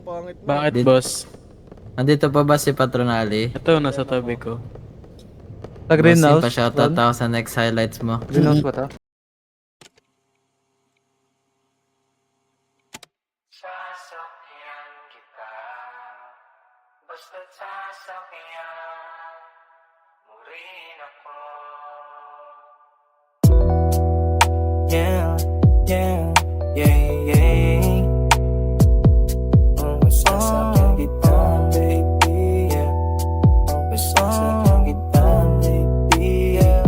pangit mo. Bakit, boss? Andito pa ba si Patronali? Ito, nasa tabi ko. Sa greenhouse. Pa-shoutout ako sa next highlights mo. Greenhouse ba to? Sasakyan kita, basta't sasakyan mo rin ako. Yeah, yeah, yeah, yeah. Sasakyan kita, baby, yeah. Sasakyan kita, baby, yeah.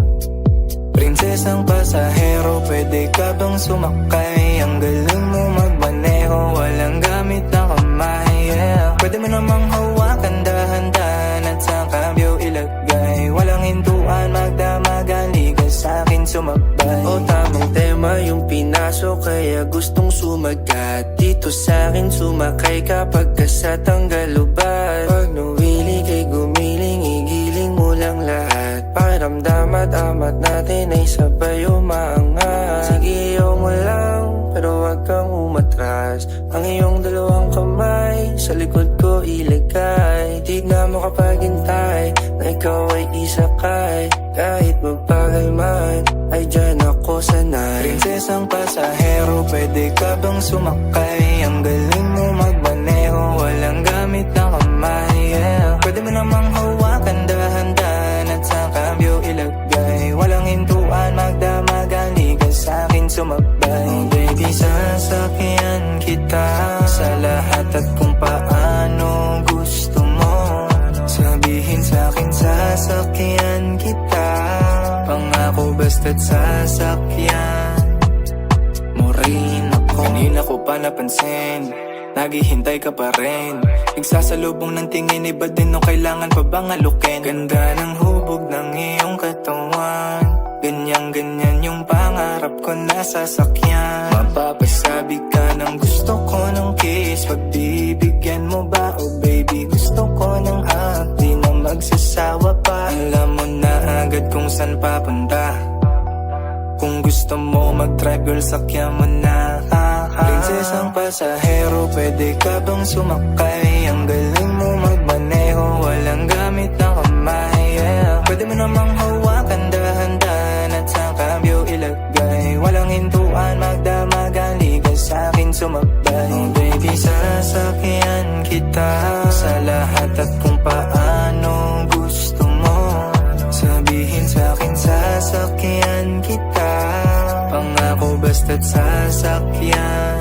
Prinsesang pasahero, pwede ka bang sumakay? Ang galing mo magmaneho, walang gamit na kamay, yeah. Pwede mo namang hawakan dahan-dahan at sa kambyo ilagay. Walang hintuan, magdamagan, ligas sa'kin sumabay. O tamang tema yung pinasok, kaya gustong sumagat. Dito sa'kin sumakay kapag sa tanggalubat. Pag nawili kay gumiling, igiling mo lang lahat. Pakiramdam at amat natin ay sabay umaangat. Sige, iyong mo lang, pero wag kang umatras. Ang iyong dalawang kamay sa likod ko ilagay. Tignan mo kapag hintay na ikaw ay isakay. Kahit magpagal man, ay dyan ako sanay. Prinsesang pasahero, pwede ka bang sumakay? Ang galing mo magmaneho, walang gamit na kamay, yeah. Pwede mo namang hawakan dahan-dahan at sa kambyo ilagay. Walang hintuan, magdamagan, ligas sa'kin sumabay. Oh baby, sasakyan kita sa lahat at kung paano gusto mo. Sabihin sa'kin, sasakyan kita. Pangako basta't sasakyan mo rin ako. Kanina ko pa napansin, naghihintay ka pa rin. Nagsasalubong ng tingin, iba din nung kailangan pa bang alukin. Ganda ng hubog ng iyong katawan, ganyan-ganyan yung pangarap ko na sasakyan. Mapapasabi ka ng gusto ko ng kiss, pagbibigyan mo ba? Oh baby, gusto ko ng hug, di na magsasawa pa. Alam mo na agad kung saan papunta. Kung gusto mo mag-drive, girl, sakyan mo na. Prinsesang pasahero, pwede ka bang sumakay? Ang galing mo magmaneho, walang gamit na kamay, yeah. Pwede mo namang hawakan dahan-dahan at sa kambyo ilagay. Walang hintuan, magdamagan, ligas sa'kin sumabay. Oh baby, sasakyan kita sa lahat at kung paano gusto mo. Sabihin sa'kin, sasakyan kita. Pangako basta't sasakyan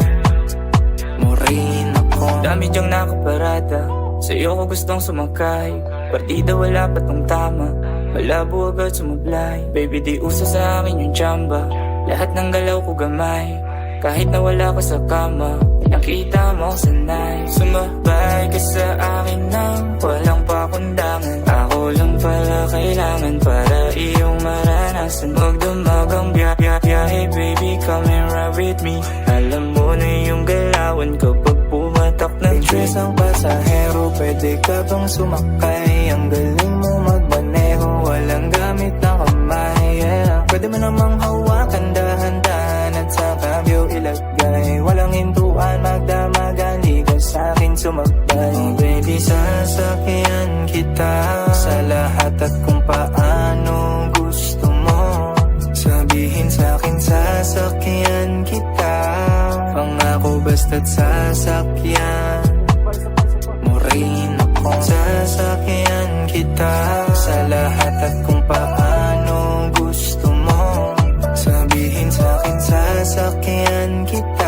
mo rin ako. Dami dyang nakaparada, sa'yo ko gustong sumakay. Partida wala pa tong tama, malabo agad sumablay. Baby, di uso sa akin yung tsamba, lahat ng galaw ko gamay. Kahit na wala ko sa kama, nakita mo sanay. Sumabay ka sa akin nang walang pakundangan. Ako lang pala kailangan para iyong maranasan. Magdamagang biyahe, baby, come and ride with me. Alam mo na yung galawan kapag pumatak na train. Prinsesang pasahero, pwede ka bang sumakay? Ang galing mo magmaneho, walang gamit na kamay, yeah. Pwede mo namang hawakan dahan-dahan at sa kambyo ilagay. Walang hintuan, magdamagan, ligas sa'kin sumabay. Oh baby, sasakyan kita sa lahat at kung paano gusto mo. Sabihin sa'kin, sasakyan kita. Pangako basta't sasakyan mo rin ako. Sasakyan kita sa lahat at kung paano gusto mo. Sabihin sa'kin, sasakyan kita.